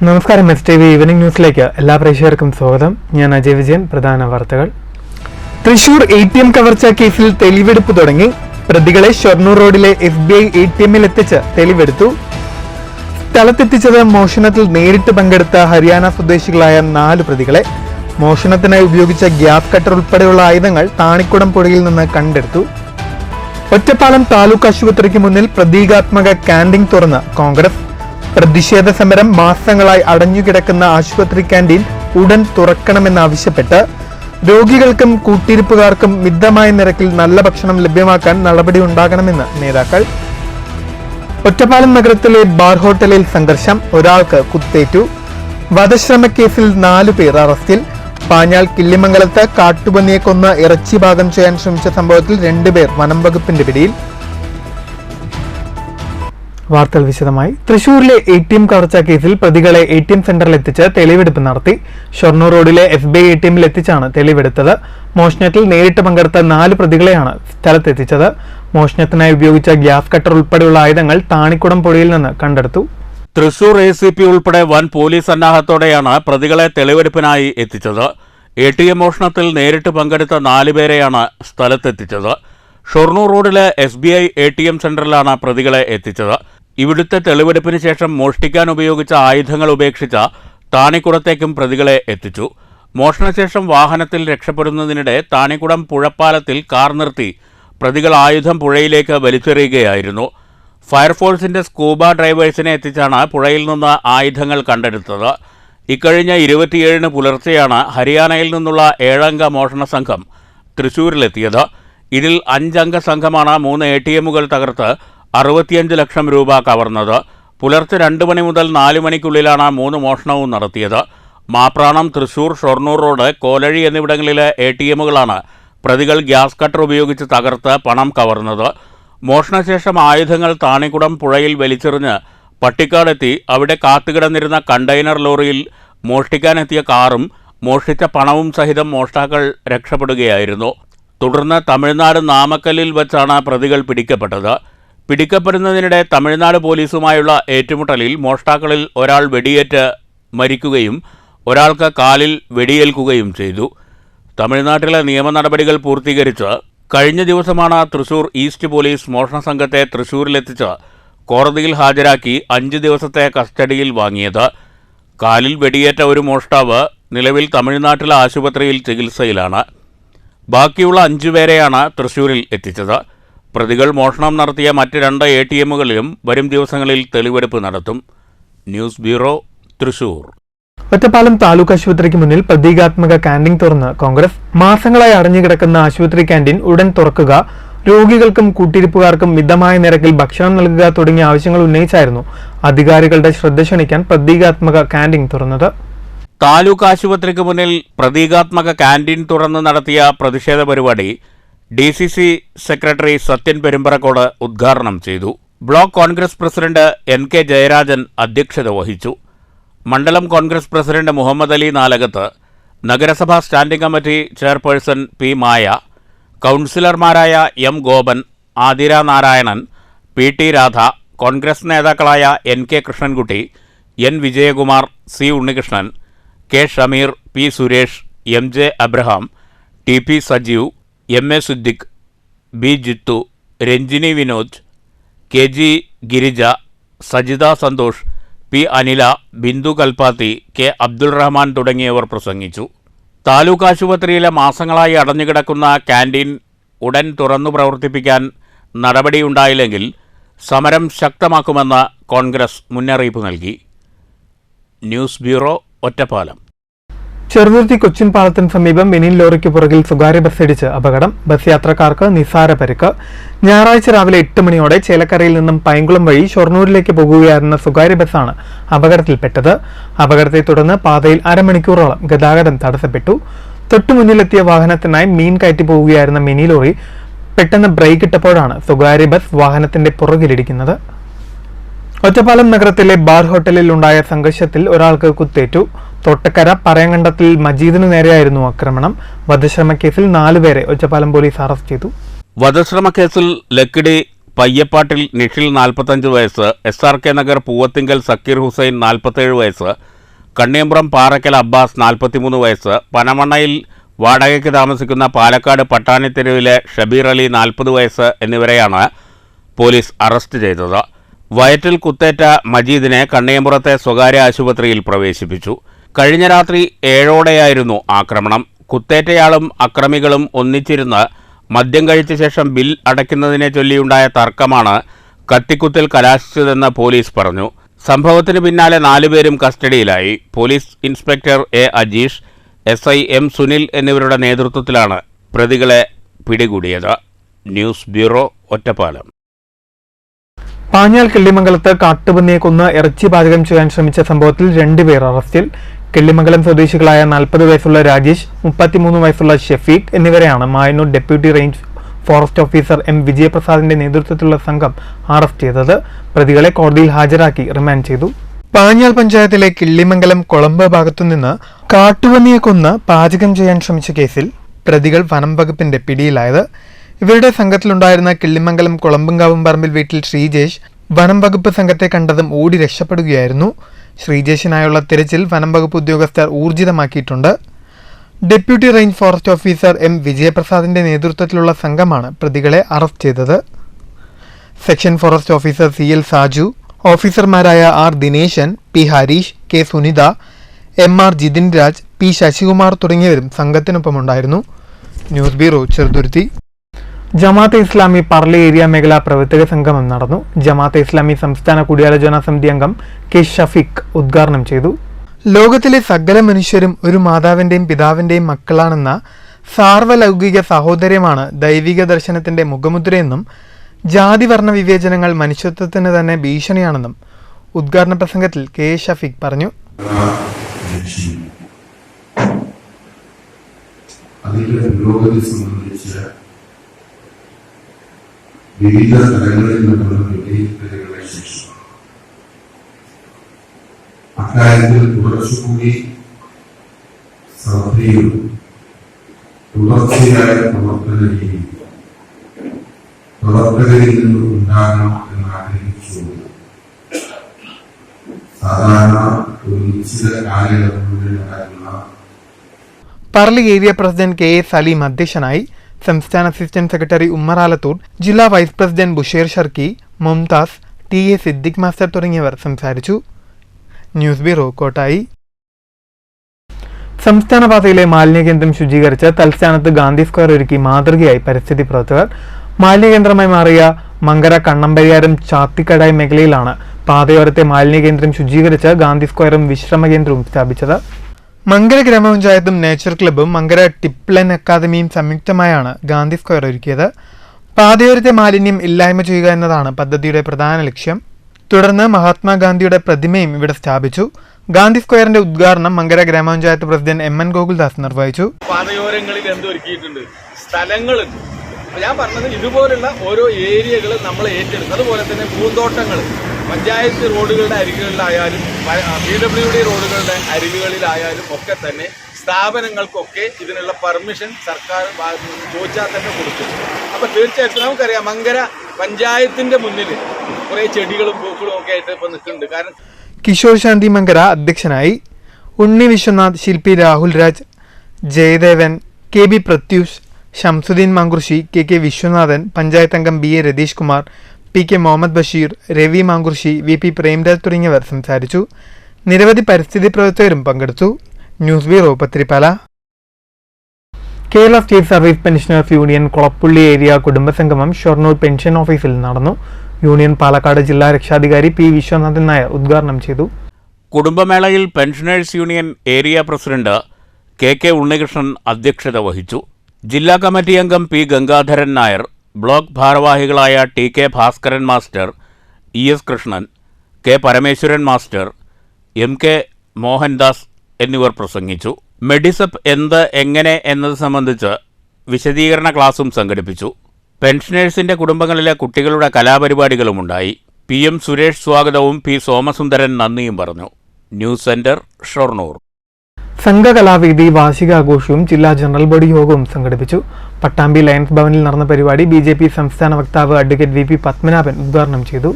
നമസ്കാരം. STV evening ന്യൂസിലേക്ക് എല്ലാ പ്രേക്ഷകർക്കും സ്വാഗതം. ഞാൻ അജയ് വിജയൻ. പ്രധാന വാർത്തകൾ. തൃശൂർ ATM കവർച്ചാ കേസിൽ തെളിവെടുപ്പ് തുടങ്ങി. പ്രതികളെ ഷൊർണൂർ റോഡിലെ SBI ATMൽ എത്തിച്ച് തെളിവെടുത്തു. സ്ഥലത്തെത്തിച്ചത് മോഷണത്തിൽ നേരിട്ട് പങ്കെടുത്ത ഹരിയാന സ്വദേശികളായ 4 പ്രതികളെ. മോഷണത്തിനായി ഉപയോഗിച്ച ഗ്യാസ് കട്ടർ ഉൾപ്പെടെയുള്ള ആയുധങ്ങൾ താണിക്കുടം പുഴയിൽ നിന്ന് കണ്ടെടുത്തു. ഒറ്റപ്പാലം താലൂക്ക് ആശുപത്രിക്ക് മുന്നിൽ പ്രതീകാത്മക ക്യാൻറ്റീൻ തുറന്ന് കോൺഗ്രസ്. പ്രതിഷേധ സമരം മാസങ്ങളായി അടഞ്ഞുകിടക്കുന്ന ആശുപത്രി ക്യാൻറ്റീൻ ഉടൻ തുറക്കണമെന്നാവശ്യപ്പെട്ട് രോഗികൾക്കും കൂട്ടിരിപ്പുകാർക്കും മിതമായ നിരക്കിൽ നല്ല ഭക്ഷണം ലഭ്യമാക്കാൻ നടപടി ഉണ്ടാകണമെന്ന് നേതാക്കൾ. ഒറ്റപ്പാലം നഗരത്തിലെ ബാർ ഹോട്ടലിൽ സംഘർഷം, ഒരാൾക്ക് കുത്തേറ്റു. വധശ്രമക്കേസിൽ 4 പേർ അറസ്റ്റിൽ. പാഞ്ഞാൾ കിള്ളിമംഗലത്ത് കാട്ടുപന്നിയെ കൊന്ന് ഇറച്ചി പാകം ചെയ്യാൻ ശ്രമിച്ച സംഭവത്തിൽ 2 പേർ വനം വകുപ്പിന്റെ പിടിയിൽ. വാർത്തകൾ വിശദമായി. തൃശൂരിലെ ATM കവർച്ചാ കേസിൽ പ്രതികളെ ATM സെന്ററിൽ എത്തിച്ച് തെളിവെടുപ്പ് നടത്തി. ഷൊർണൂർ റോഡിലെ SBI ATMൽ എത്തിച്ചാണ് തെളിവെടുത്തത്. മോഷണത്തിൽ നേരിട്ട് പങ്കെടുത്ത 4 പ്രതികളെയാണ് സ്ഥലത്തെത്തിച്ചത്. മോഷണത്തിനായി ഉപയോഗിച്ച ഗ്യാസ് കട്ടർ ഉൾപ്പെടെയുള്ള ആയുധങ്ങൾ താണിക്കുടം പുഴയിൽ നിന്ന് കണ്ടെടുത്തു. തൃശൂർ ACP ഉൾപ്പെടെ വൻ പോലീസ് സന്നാഹത്തോടെയാണ് പ്രതികളെ തെളിവെടുപ്പിനായി എത്തിച്ചത്. ATM മോഷണത്തിൽ നേരിട്ട് പങ്കെടുത്ത 4 പേരെയാണ് സ്ഥലത്തെത്തിച്ചത്. ഷൊർണൂർ റോഡിലെ SBI ATM സെന്ററിലാണ് പ്രതികളെ എത്തിച്ചത്. ഇവിടുത്തെ തെളിവെടുപ്പിന് ശേഷം മോഷ്ടിക്കാൻ ഉപയോഗിച്ച ആയുധങ്ങൾ ഉപേക്ഷിച്ച താണിക്കുടത്തേക്കും പ്രതികളെ എത്തിച്ചു. മോഷണശേഷം വാഹനത്തിൽ രക്ഷപ്പെടുന്നതിനിടെ താണിക്കുടം പുഴപ്പാലത്തിൽ കാർ നിർത്തി പ്രതികൾ ആയുധം പുഴയിലേക്ക് വലിച്ചെറിയുകയായിരുന്നു. ഫയർഫോഴ്സിന്റെ സ്കൂബ ഡ്രൈവേഴ്സിനെ എത്തിച്ചാണ് പുഴയിൽ നിന്ന് ആയുധങ്ങൾ കണ്ടെടുത്തത്. ഇക്കഴിഞ്ഞ 27 പുലർച്ചെയാണ് ഹരിയാനയിൽ നിന്നുള്ള 7 അംഗ മോഷണ സംഘം തൃശൂരിലെത്തിയത്. ഇതിൽ 5 അംഗ സംഘമാണ് 3 ATMകൾ തകർത്ത് 65 ലക്ഷം രൂപ കവർന്നത്. പുലർച്ചെ 2 മണി മുതൽ 4 മണിക്കുള്ളിലാണ് 3 മോഷണവും നടത്തിയത്. മാപ്രാണം, തൃശൂർ, ഷൊർണൂർ റോഡ്, കോലഴി എന്നിവിടങ്ങളിലെ ATMകളാണ് പ്രതികൾ ഗ്യാസ് കട്ടർ ഉപയോഗിച്ച് തകർത്ത് പണം കവർന്നത്. മോഷണശേഷം ആയുധങ്ങൾ താണിക്കുടം പുഴയിൽ വലിച്ചെറിഞ്ഞ് പട്ടിക്കാടെത്തി അവിടെ കാത്തുകിടന്നിരുന്ന കണ്ടെയ്നർ ലോറിയിൽ മോഷ്ടിക്കാനെത്തിയ കാറും മോഷ്ടിച്ച പണവും സഹിതം മോഷ്ടാക്കൾ രക്ഷപ്പെടുകയായിരുന്നു. തുടർന്ന് തമിഴ്നാട് നാമക്കല്ലിൽ വച്ചാണ് പ്രതികൾ പിടിക്കപ്പെട്ടത്. പിടിക്കപ്പെടുന്നതിനിടെ തമിഴ്നാട് പോലീസുമായുള്ള ഏറ്റുമുട്ടലിൽ മോഷ്ടാക്കളിൽ ഒരാൾ വെടിയേറ്റ് മരിക്കുകയും ഒരാൾക്ക് കാലിൽ വെടിയേൽക്കുകയും ചെയ്തു. തമിഴ്നാട്ടിലെ നിയമ നടപടികൾ പൂർത്തീകരിച്ച് കഴിഞ്ഞ ദിവസമാണ് തൃശൂർ ഈസ്റ്റ് പോലീസ് മോഷണ സംഘത്തെ തൃശൂരിലെത്തിച്ച് കോടതിയിൽ ഹാജരാക്കി 5 ദിവസത്തെ കസ്റ്റഡിയിൽ വാങ്ങിയത്. കാലിൽ വെടിയേറ്റ ഒരു മോഷ്ടാവ് നിലവിൽ തമിഴ്നാട്ടിലെ ആശുപത്രിയിൽ ചികിത്സയിലാണ്. ബാക്കിയുള്ള 5 പേരെയാണ് തൃശൂരിൽ എത്തിച്ചത്. പ്രതികൾ മോഷണം നടത്തിയ മറ്റ് 2 ATMകളിലും വരും ദിവസങ്ങളിൽ തെളിവെടുപ്പ് നടത്തും. News bureau, Thrissur. ഒറ്റപ്പാലം താലൂക്ക് ആശുപത്രിക്ക് മുന്നിൽ പ്രതീകാത്മക ക്യാൻറ്റീൻ തുറന്ന് കോൺഗ്രസ്. മാസങ്ങളായി അടഞ്ഞുകിടക്കുന്ന ആശുപത്രി ക്യാൻറ്റീൻ ഉടൻ തുറക്കുക, രോഗികൾക്കും കൂട്ടിരിപ്പുകാർക്കും മിതമായ നിരക്കിൽ ഭക്ഷണം നൽകുക തുടങ്ങിയ ആവശ്യങ്ങൾ ഉന്നയിച്ചായിരുന്നു അധികാരികളുടെ ശ്രദ്ധ ക്ഷണിക്കാൻ പ്രതീകാത്മക ക്യാൻറ്റീൻ തുറന്നത്. താലൂക്ക് ആശുപത്രിക്ക് മുന്നിൽ പ്രതീകാത്മക ക്യാൻറ്റീൻ തുറന്ന് നടത്തിയ പ്രതിഷേധ പരിപാടി DCC സെക്രട്ടറി സത്യൻ പെരുമ്പറക്കോട് ഉദ്ഘാടനം ചെയ്തു. Block Congress president NK Jayarajan അധ്യക്ഷത വഹിച്ചു. മണ്ഡലം കോൺഗ്രസ് പ്രസിഡന്റ് മുഹമ്മദ് അലി നാലകത്ത്, നഗരസഭാ സ്റ്റാൻഡിംഗ് കമ്മിറ്റി ചെയർപേഴ്സൺ P മായ, കൗൺസിലർമാരായ M ഗോപൻ, ആതിര നാരായണൻ, PT രാധ, കോൺഗ്രസ് നേതാക്കളായ NK Krishnankutty, N Vijayakumar, C Unnikrishnan, K Shameer, P Suresh, MJ Abraham, TP Sajeev, MA Siddique, B Jithu, Ranjini Vinod, KG Girija, Sajitha Santhosh, P Anila, Bindu Kalpathi, K Abdul Rahman തുടങ്ങിയവർ പ്രസംഗിച്ചു. താലൂക്ക് ആശുപത്രിയിലെ മാസങ്ങളായി അടഞ്ഞുകിടക്കുന്ന ക്യാൻറ്റീൻ ഉടൻ തുറന്നു പ്രവർത്തിപ്പിക്കാൻ നടപടിയുണ്ടായില്ലെങ്കിൽ സമരം ശക്തമാക്കുമെന്ന് കോൺഗ്രസ് മുന്നറിയിപ്പ് നൽകി. News bureau, Ottapalam. ചെറുതുരുത്തി കൊച്ചിൻ പാലത്തിന് സമീപം മിനി ലോറിക്ക് പുറകിൽ സ്വകാര്യ ബസ് ഇടിച്ച് അപകടം. ബസ് യാത്രക്കാർക്ക് നിസ്സാര പരിക്ക്. ഞായറാഴ്ച രാവിലെ 8 മണിയോടെ ചേലക്കരയിൽ നിന്നും പൈങ്കുളം വഴി ഷൊർണൂരിലേക്ക് പോകുകയായിരുന്ന സ്വകാര്യ ബസ്സാണ് അപകടത്തിൽപ്പെട്ടത്. അപകടത്തെ തുടർന്ന് പാതയിൽ അരമണിക്കൂറോളം ഗതാഗതം തടസ്സപ്പെട്ടു. തൊട്ടുമുന്നിലെത്തിയ വാഹനത്തിനായി മീൻ കയറ്റി പോവുകയായിരുന്ന മിനി ലോറി പെട്ടെന്ന് ബ്രേക്ക് ഇട്ടപ്പോഴാണ് സ്വകാര്യ ബസ് വാഹനത്തിന്റെ പുറകിലിടിക്കുന്നത്. ഒറ്റപ്പാലം നഗരത്തിലെ ബാർ ഹോട്ടലിൽ ഉണ്ടായ സംഘർഷത്തിൽ ഒരാൾക്ക് കുത്തേറ്റു. തൊട്ടക്കര പറയങ്കണ്ടത്തിൽ മജീദിനു നേരെയായിരുന്നു ആക്രമണം. വധശ്രമക്കേസിൽ 4 പേരെ ഒറ്റപ്പാലം പോലീസ് അറസ്റ്റ് ചെയ്തു. വധശ്രമക്കേസിൽ ലക്കിടി പയ്യപ്പാട്ടിൽ നിഷിൽ 45 വയസ്സ്, SRK നഗർ പൂവത്തിങ്കൽ സക്കീർ ഹുസൈൻ 47 വയസ്സ്, കണ്ണിയമ്പ്രം പാറയ്ക്കൽ അബ്ബാസ് 43 വയസ്സ്, പനമണ്ണയിൽ വാടകയ്ക്ക് താമസിക്കുന്ന പാലക്കാട് പട്ടാണിത്തെരുവിലെ ഷബീർ അലി 40 വയസ്സ് എന്നിവരെയാണ് പോലീസ് അറസ്റ്റ് ചെയ്തത്. വയറ്റിൽ കുത്തേറ്റ മജീദിനെ കണ്ണിയമ്പുറത്തെ സ്വകാര്യ ആശുപത്രിയിൽ പ്രവേശിപ്പിച്ചു. കഴിഞ്ഞ രാത്രി 7ഓടെയായിരുന്നു ആക്രമണം. കുത്തേറ്റയാളും അക്രമികളും ഒന്നിച്ചിരുന്ന് മദ്യം കഴിച്ച ശേഷം ബിൽ അടയ്ക്കുന്നതിനെ ചൊല്ലിയുണ്ടായ തർക്കമാണ് കത്തിക്കുത്തിൽ കലാശിച്ചതെന്ന് പോലീസ് പറഞ്ഞു. സംഭവത്തിന് പിന്നാലെ 4 പേരും കസ്റ്റഡിയിലായി. Police inspector A Ajeesh, SI M Sunil എന്നിവരുടെ നേതൃത്വത്തിലാണ് പ്രതികളെ പിടികൂടിയത്. News bureau, Ottapalam. പാഞ്ഞാൽ കിള്ളിമംഗലത്ത് കാട്ടുപന്നിയെ കൊന്ന് ഇറച്ചി പാചകം ചെയ്യാൻ ശ്രമിച്ച സംഭവത്തിൽ 2 പേർ അറസ്റ്റിൽ. കിള്ളിമംഗലം സ്വദേശികളായ 40 വയസ്സുള്ള രാജേഷ്, 33 വയസ്സുള്ള ഷെഫീഖ് എന്നിവരെയാണ് Mayannur deputy range forest officer M വിജയപ്രസാദിന്റെ നേതൃത്വത്തിലുള്ള സംഘം അറസ്റ്റ് ചെയ്തത്. പ്രതികളെ കോടതിയിൽ ഹാജരാക്കി റിമാൻഡ് ചെയ്തു. പാഞ്ഞാൽ പഞ്ചായത്തിലെ കിള്ളിമംഗലം കൊളമ്പ് ഭാഗത്തുനിന്ന് കാട്ടുപന്നിയെ കൊന്ന് പാചകം ചെയ്യാൻ ശ്രമിച്ച കേസിൽ പ്രതികൾ വനം വകുപ്പിന്റെ പിടിയിലായത്. ഇവരുടെ സംഘത്തിലുണ്ടായിരുന്ന കിള്ളിമംഗലം കൊളമ്പുംകാവും പറമ്പിൽ വീട്ടിൽ ശ്രീജേഷ് വനം വകുപ്പ് സംഘത്തെ കണ്ടതും ഓടി രക്ഷപ്പെടുകയായിരുന്നു. ശ്രീജേഷിനായുള്ള തിരച്ചിൽ വനം വകുപ്പ് ഉദ്യോഗസ്ഥർ ഊർജിതമാക്കിയിട്ടുണ്ട്. Deputy range forest officer M വിജയപ്രസാദിന്റെ നേതൃത്വത്തിലുള്ള സംഘമാണ് പ്രതികളെ അറസ്റ്റ് ചെയ്തത്. Section forest officer CL Saju, ഓഫീസർമാരായ R Dineshan, P Harish, K Sunitha, MR Jithin Raj, P Sasikumar തുടങ്ങിയവരും സംഘത്തിനൊപ്പമുണ്ടായിരുന്നു. News bureau, Cheruthuruthy. Jamaat-e Islami Parali area മേഖലാ പ്രവർത്തക സംഗമം നടന്നു. ജമാഅത്തെ ഇസ്ലാമി സംസ്ഥാന കൂടിയാലോചന സമിതി അംഗം K ഷഫീഖ് ഉദ്ഘാടനം ചെയ്തു. ലോകത്തിലെ സകല മനുഷ്യരും ഒരു മാതാവിന്റെയും പിതാവിന്റെയും മക്കളാണെന്ന സാർവലൗകിക സാഹോദര്യമാണ് ദൈവിക ദർശനത്തിന്റെ മുഖമുദ്രയെന്നും ജാതിവർണ്ണ വിവേചനങ്ങൾ മനുഷ്യത്വത്തിന് തന്നെ ഭീഷണിയാണെന്നും ഉദ്ഘാടന പ്രസംഗത്തിൽ K ഷഫീഖ് പറഞ്ഞു. വിവിധ തലങ്ങളിൽ നിന്നുള്ള വിലയിരുത്തലുകളെ ശേഷം അക്കാര്യത്തിൽ തുടർച്ചയായ ശ്രദ്ധയും തുടർച്ചയായ പ്രവർത്തന രീതിയും പ്രവർത്തകരിൽ നിന്ന് ഉണ്ടാകണം എന്ന് ആഗ്രഹിച്ചുകൊണ്ട് സാധാരണ ഒരു നിശ്ചിത കാലയളവിനുള്ളിൽ നടക്കുന്ന Parali area president K S Saleem അധ്യക്ഷനായി. സംസ്ഥാന അസിസ്റ്റന്റ് സെക്രട്ടറി ഉമ്മർ ആലത്തൂർ, ജില്ലാ vice president Busher Sharqi, Mumtaz, TA Siddique master തുടങ്ങിയവർ സംസാരിച്ചു. News bureau, Kottayi. സംസ്ഥാന പാതയിലെ മാലിന്യകേന്ദ്രം ശുചീകരിച്ച് തൽസ്ഥാനത്ത് ഗാന്ധി സ്ക്വയർ ഒരുക്കി മാതൃകയായി പരിസ്ഥിതി പ്രവർത്തകർ. മാലിന്യകേന്ദ്രമായി മാറിയ മങ്കര കണ്ണമ്പരിയാരം ചാത്തിക്കടായി മേഖലയിലാണ് പാതയോരത്തെ മാലിന്യകേന്ദ്രം ശുചീകരിച്ച് ഗാന്ധി സ്ക്വയറും വിശ്രമ കേന്ദ്രവും സ്ഥാപിച്ചത്. മങ്കര ഗ്രാമപഞ്ചായത്തും നേച്ചർ ക്ലബ്ബും മങ്കര ടിപ്ലൻ അക്കാദമിയും സംയുക്തമായാണ് ഗാന്ധി സ്ക്വയർ ഒരുക്കിയത്. പാതയോരത്തെ മാലിന്യം ഇല്ലായ്മ ചെയ്യുക എന്നതാണ് പദ്ധതിയുടെ പ്രധാന ലക്ഷ്യം. തുടർന്ന് മഹാത്മാഗാന്ധിയുടെ പ്രതിമയും ഇവിടെ സ്ഥാപിച്ചു. ഗാന്ധി സ്ക്വയറിന്റെ ഉദ്ഘാടനം മങ്കര ഗ്രാമപഞ്ചായത്ത് പ്രസിഡന്റ് MN ഗോകുൽദാസ് നിർവഹിച്ചു. പാതയോരങ്ങളിൽ എന്തൊരുക്കിയിട്ടുണ്ട്, സ്ഥലങ്ങളുണ്ട്. ഞാൻ പറഞ്ഞത് ഇതുപോലുള്ള ഓരോ ഏരിയകൾ നമ്മൾ ഏറ്റെടുക്കും. അതുപോലെ തന്നെ പൂന്തോട്ടങ്ങൾ പഞ്ചായത്ത് റോഡുകളുടെ അരികുകളിലായാലും PWD റോഡുകളുടെ അരികുകളിലായാലും ഒക്കെ തന്നെ സ്ഥാപനങ്ങൾക്കൊക്കെ ഇതിനുള്ള പെർമിഷൻ സർക്കാർ ചോദിച്ചാൽ തന്നെ കൊടുക്കും. അപ്പോൾ തീർച്ചയായിട്ടും നമുക്കറിയാം മങ്കര പഞ്ചായത്തിന്റെ മുന്നിൽ കുറേ ചെടികളും പൂക്കളും ഒക്കെ ആയിട്ട് ഇപ്പോൾ നിൽക്കുന്നുണ്ട്. കാരണം കിഷോർ ശാന്തി മങ്കര അധ്യക്ഷനായി. ഉണ്ണി വിശ്വനാഥ്, ശില്പി രാഹുൽ രാജ്, ജയദേവൻ, KB പ്രത്യൂഷ്, ഷംസുദ്ദീൻ മാങ്കുർശി, KK വിശ്വനാഥൻ, പഞ്ചായത്ത് അംഗം BA Ratheesh Kumar, PK Muhammad Basheer, Ravi Mankurussi, VP Premraj തുടങ്ങിയവർ സംസാരിച്ചു. നിരവധി പരിസ്ഥിതി പ്രവർത്തകരും പങ്കെടുത്തു. News bureau, Pathirippala. Kerala state service pensioners union Kolappully area കുടുംബസംഗമം ഷൊർണൂർ പെൻഷൻ ഓഫീസിൽ നടന്നു. യൂണിയൻ പാലക്കാട് ജില്ലാ രക്ഷാധികാരി P വിശ്വനാഥൻ നായർ ഉദ്ഘാടനം ചെയ്തു. കുടുംബമേളയിൽ pensioners union area president KK Unnikrishnan അധ്യക്ഷത വഹിച്ചു. ജില്ലാ കമ്മിറ്റി അംഗം P ഗംഗാധരൻ നായർ, ബ്ലോക്ക് ഭാരവാഹികളായ TK Bhaskaran master, ES Krishnan, K Parameswaran master, MK Mohandas എന്നിവർ പ്രസംഗിച്ചു. മെഡിസപ്പ് എന്ത്, എങ്ങനെ എന്നത് സംബന്ധിച്ച് വിശദീകരണ ക്ലാസും സംഘടിപ്പിച്ചു. പെൻഷനേഴ്സിന്റെ കുടുംബങ്ങളിലെ കുട്ടികളുടെ കലാപരിപാടികളുമുണ്ടായി. PM സുരേഷ് സ്വാഗതവും P സോമസുന്ദരൻ നന്ദിയും പറഞ്ഞു. News centre, Shoranur. സംഘകലാവേദി വാർഷികാഘോഷവും ജില്ലാ ജനറൽ ബോഡി യോഗവും സംഘടിപ്പിച്ചു. പട്ടാമ്പി ലയൺസ് ഭവനിൽ നടന്ന പരിപാടി BJP സംസ്ഥാന വക്താവ് അഡ്വക്കേറ്റ് VP പത്മനാഭൻ ഉദ്ഘാടനം ചെയ്തു.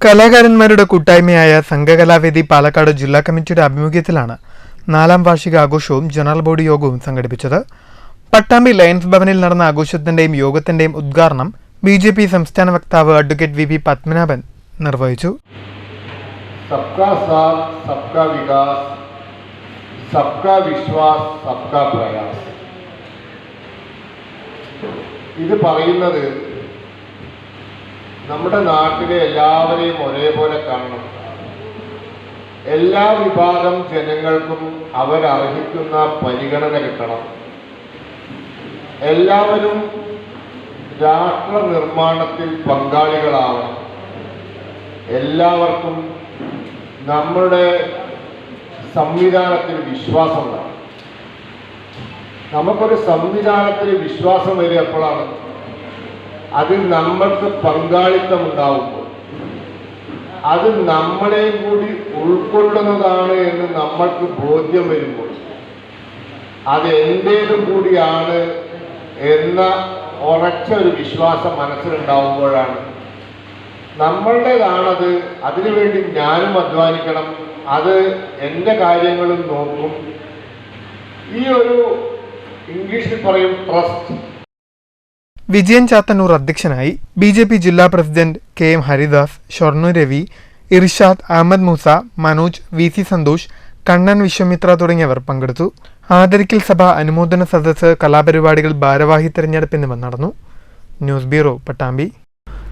കലാകാരന്മാരുടെ കൂട്ടായ്മയായ സംഘകലാവേദി പാലക്കാട് ജില്ലാ കമ്മിറ്റിയുടെ ആഭിമുഖ്യത്തിലാണ് 4ാം വാർഷികാഘോഷവും ജനറൽ ബോഡി യോഗവും സംഘടിപ്പിച്ചത്. പട്ടാമ്പി ലയൺസ് ഭവനിൽ നടന്ന ആഘോഷത്തിന്റെയും യോഗത്തിന്റെയും ഉദ്ഘാടനം BJP സംസ്ഥാന വക്താവ് അഡ്വക്കേറ്റ് VP പത്മനാഭൻ നിർവഹിച്ചു. सबका साथ सबका विकास सबका विश्वास सबका प्रयास ഇത് പറയുന്നത് നമ്മുടെ നാട്ടിലെ എല്ലാവരെയും ഒരേപോലെ കാണണം. എല്ലാ വിഭാഗം ജനങ്ങൾക്കും അവരർഹിക്കുന്ന പരിഗണന കിട്ടണം. എല്ലാവരും രാഷ്ട്ര നിർമ്മാണത്തിൽ പങ്കാളികളാവണം. എല്ലാവർക്കും നമ്മുടെ സംവിധാനത്തിൽ വിശ്വാസം വേണം. നമുക്കൊരു സംവിധാനത്തിൽ വിശ്വാസം വരിക എപ്പോഴാണ്? അതിൽ നമ്മൾക്ക് പങ്കാളിത്തം ഉണ്ടാവുമ്പോൾ, അത് നമ്മളെയും കൂടി ഉൾക്കൊള്ളുന്നതാണ് എന്ന് നമ്മൾക്ക് ബോധ്യം വരുമ്പോൾ, അത് എൻ്റേതും കൂടിയാണ് എന്ന ഉറച്ച ഒരു വിശ്വാസം മനസ്സിലുണ്ടാവുമ്പോഴാണ് നമ്മളുടേതാണത്, അതിനുവേണ്ടി ഞാനും അധ്വാനിക്കണം, അത് എൻ്റെ കാര്യങ്ങളും നോക്കും. ഈ ഒരു ഇംഗ്ലീഷിൽ പറയും ട്രസ്റ്റ്. വിജയൻ ചാത്തന്നൂർ അധ്യക്ഷനായി. BJP ജില്ലാ president KM Haridas, Shoranur Ravi, Irshad, Ahammed Moosa, Manoj, VC Santhosh, Kannan Viswamithra തുടങ്ങിയവർ പങ്കെടുത്തു. ആദരിക്കൽ സഭ, അനുമോദന സദസ്സ്, കലാപരിപാടികൾ, ഭാരവാഹി തെരഞ്ഞെടുപ്പ് എന്നിവ നടന്നു. News bureau, Pattambi.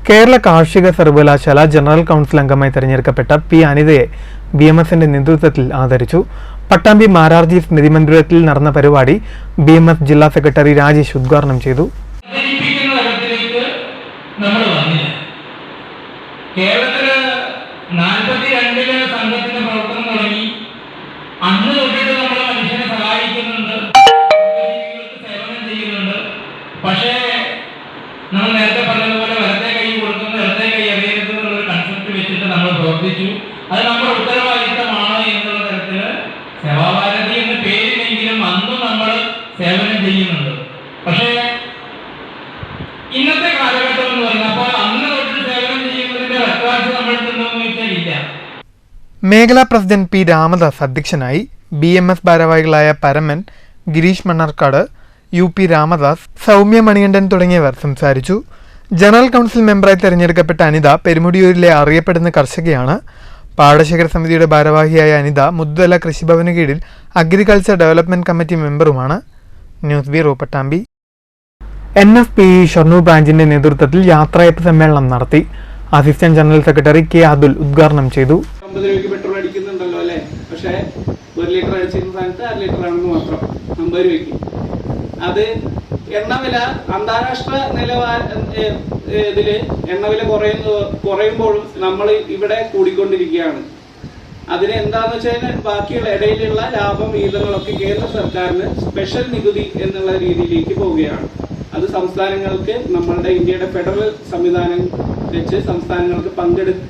കേരള കാർഷിക സർവകലാശാല ജനറൽ കൗൺസിൽ അംഗമായി തെരഞ്ഞെടുക്കപ്പെട്ട P. അനിതയെ BMSന്റെ നേതൃത്വത്തിൽ ആദരിച്ചു. പട്ടാമ്പി മാരാർജി സ്മൃതി മന്ദിരത്തിൽ നടന്ന പരിപാടി BMS ജില്ലാ സെക്രട്ടറി രാജേഷ് ഉദ്ഘാടനം ചെയ്തു. കേരളത്തില് 42 സംഘത്തിന്റെ പ്രവർത്തനം തുടങ്ങി. അന്ന് തൊട്ടിട്ട് നമ്മൾ മനുഷ്യനെ സഹായിക്കുന്നുണ്ട്, സേവനം ചെയ്യുന്നുണ്ട്. പക്ഷേ നമ്മൾ നേരത്തെ പറഞ്ഞതുപോലെ വലത്തെ കൈ കൊടുക്കുന്നത് ഇടത്തെ കൈ അറിയരുത് എന്നുള്ളൊരു കൺസെപ്റ്റ് വെച്ചിട്ട് നമ്മൾ പ്രവർത്തിച്ചു. അത് നമ്മുടെ ഉത്തരവാദിത്തമാണ് എന്നുള്ള തരത്തില് സേവാഭാരതി എന്ന പേരിലെങ്കിലും അന്നും നമ്മൾ സേവനം ചെയ്യുന്നുണ്ട്. പക്ഷേ ഇന്നത്തെ കാലഘട്ടം എന്ന് പറഞ്ഞപ്പോൾ അന്ന് തൊട്ട് സേവനം ചെയ്യുന്നതിന്റെ റെക്കോർഡ് നമ്മൾ തിന്നോന്ന് വെച്ചാൽ ഇല്ല. മേഖലാ പ്രസിഡന്റ് P. രാമദാസ് അധ്യക്ഷനായി. BMS ഭാരവാഹികളായ പരമൻ, ഗിരീഷ് മണ്ണാർക്കാട്, UP രാമദാസ്, സൗമ്യ മണികണ്ഠൻ തുടങ്ങിയവർ സംസാരിച്ചു. ജനറൽ കൗൺസിൽ മെമ്പറായി തെരഞ്ഞെടുക്കപ്പെട്ട അനിത പെരുമുടിയൂരിലെ അറിയപ്പെടുന്ന കർഷകയാണ്. പാടശേഖര സമിതിയുടെ ഭാരവാഹിയായ അനിത മുദ്ദല കൃഷിഭവന് കീഴിൽ അഗ്രികൾച്ചർ ഡെവലപ്മെന്റ് കമ്മിറ്റി മെമ്പറുമാണ്. News bureau, Pattambi. NFPE Shoranur ബ്രാഞ്ചിന്റെ നേതൃത്വത്തിൽ യാത്രയപ്പ് സമ്മേളനം നടത്തി. Assistant general secretary K. Athul ഉദ്ഘാടനം ചെയ്തു. 50 രൂപയ്ക്ക് പെട്രോൾ അടിക്കുന്നുണ്ടല്ലോ അല്ലേ? പക്ഷേ 1 ലിറ്റർ അടിച്ചിരുന്ന സ്ഥാനത്ത് 1/2 ലിറ്റർ ആണെന്ന് മാത്രം 50 രൂപയ്ക്ക്. അത് എണ്ണവില അന്താരാഷ്ട്ര ഇതില് എണ്ണവില കുറയുമ്പോഴും നമ്മൾ ഇവിടെ കൂടിക്കൊണ്ടിരിക്കുകയാണ്. അതിന് എന്താന്ന് വെച്ചാൽ ബാക്കിയുള്ള ഇടയിലുള്ള ലാഭം വിഹിതങ്ങളൊക്കെ കേന്ദ്ര സർക്കാരിന് സ്പെഷ്യൽ നികുതി എന്നുള്ള രീതിയിലേക്ക് പോവുകയാണ്. അത് സംസ്ഥാനങ്ങൾക്ക് നമ്മളുടെ ഇന്ത്യയുടെ ഫെഡറൽ സംവിധാനം വെച്ച് സംസ്ഥാനങ്ങൾക്ക്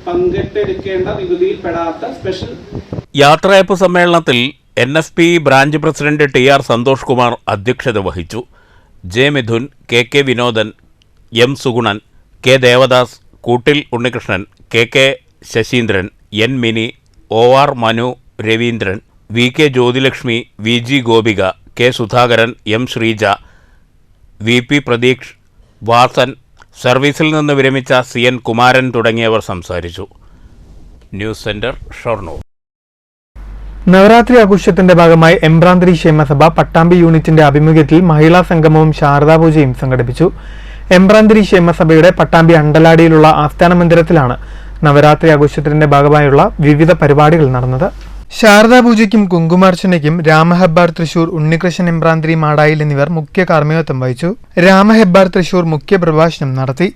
പങ്കിട്ടെടുക്കേണ്ട നികുതിയിൽ പെടാത്ത സ്പെഷ്യൽ. യാത്രയപ്പ് സമ്മേളനത്തിൽ NFPE branch president TR Santhosh Kumar അധ്യക്ഷത വഹിച്ചു. J. Mithun, KK Vinodan, M. Sugunan, K. Devadas, Koottil Unnikrishnan, KK Sasheendran, N. Mini, OR Manu, Raveendran, VK Jyothilakshmi, VG Gopika, K. Sudhakaran, M. Sreeja, VP Pratheeksh, Vasan, സർവീസിൽ നിന്ന് വിരമിച്ച CN കുമാരൻ തുടങ്ങിയവർ സംസാരിച്ചു. News centre, Shoranur. നവരാത്രി ആഘോഷത്തിന്റെ ഭാഗമായി എംബ്രാന്തിരി ക്ഷേമസഭ പട്ടാമ്പി യൂണിറ്റിന്റെ ആഭിമുഖ്യത്തിൽ മഹിളാ സംഗമവും ശാരദാപൂജയും സംഘടിപ്പിച്ചു. എംബ്രാന്തിരി ക്ഷേമസഭയുടെ പട്ടാമ്പി അണ്ടലാടിയിലുള്ള ആസ്ഥാന മന്ദിരത്തിലാണ് നവരാത്രി ആഘോഷത്തിന്റെ ഭാഗമായുള്ള വിവിധ പരിപാടികൾ നടന്നത്. ശാരദാപൂജയ്ക്കും കുങ്കുമാർച്ചനയ്ക്കും രാമഹെബ്ബാർ തൃശൂർ, ഉണ്ണികൃഷ്ണൻ എംബ്രാന്തിരി മാടായിൽ എന്നിവർ മുഖ്യ കാർമ്മികത്വം വഹിച്ചു. രാമഹെബ്ബാർ തൃശൂർ മുഖ്യ പ്രഭാഷണം നടത്തി.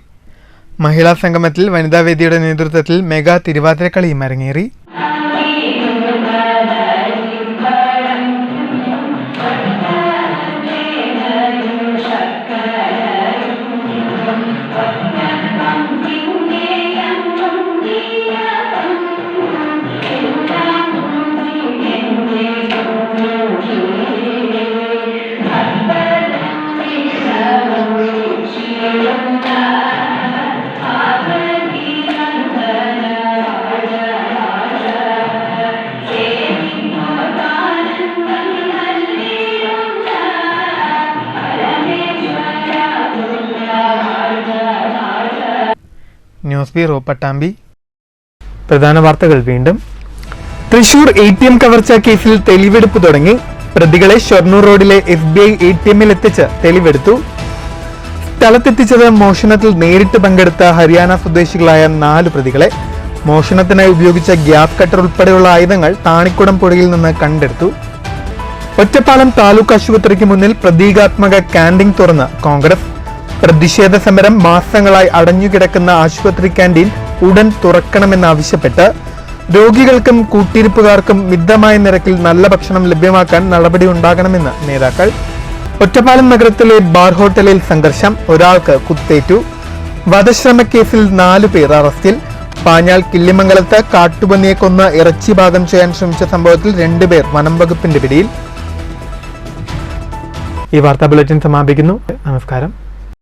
മഹിളാ സംഗമത്തിൽ വനിതാവേദിയുടെ നേതൃത്വത്തിൽ മെഗാ തിരുവാതിരക്കളിയും അരങ്ങേറി. News bureau Pattambi. പ്രധാന വാർത്തകൾ വീണ്ടും. തൃശൂർ ATM കവർച്ചാ കേസിൽ തെളിവെടുപ്പ് തുടങ്ങി. പ്രതികളെ ഷൊർണൂർ റോഡിലെ SBI ATM-ൽ എത്തിച്ച് തെളിവെടുത്തു. സ്ഥലത്തെത്തിച്ചത് മോഷണത്തിൽ നേരിട്ട് പങ്കെടുത്ത ഹരിയാന സ്വദേശികളായ 4 പ്രതികളെ. മോഷണത്തിനായി ഉപയോഗിച്ച ഗ്യാസ് കട്ടർ ഉൾപ്പെടെയുള്ള ആയുധങ്ങൾ താണിക്കുടം പുഴയിൽ നിന്ന് കണ്ടെടുത്തു. ഒറ്റപ്പാലം താലൂക്ക് ആശുപത്രിക്ക് മുന്നിൽ പ്രതീകാത്മക ക്യാൻറ്റീൻ തുറന്ന് കോൺഗ്രസ്. പ്രതിഷേധ സമരം മാസങ്ങളായി അടഞ്ഞുകിടക്കുന്ന ആശുപത്രി ക്യാൻറ്റീൻ ഉടൻ തുറക്കണമെന്നാവശ്യപ്പെട്ട് രോഗികൾക്കും കൂട്ടിരിപ്പുകാർക്കും മിതമായ നിരക്കിൽ നല്ല ഭക്ഷണം ലഭ്യമാക്കാൻ നടപടി ഉണ്ടാകണമെന്ന് നേതാക്കൾ. ഒറ്റപ്പാലം നഗരത്തിലെ ബാർ ഹോട്ടലിൽ സംഘർഷം, ഒരാൾക്ക് കുത്തേറ്റു. വധശ്രമക്കേസിൽ 4 പേർ അറസ്റ്റിൽ. പാഞ്ഞാൾ കിള്ളിമംഗലത്ത് കാട്ടുപന്നിയെ കൊന്ന് ഇറച്ചി പാകം ചെയ്യാൻ ശ്രമിച്ച സംഭവത്തിൽ 2 പേർ വനം വകുപ്പിന്റെ പിടിയിൽ. ഈ വാർത്താ ബുള്ളറ്റിൻ സമാപിക്കുന്നു. നമസ്കാരം.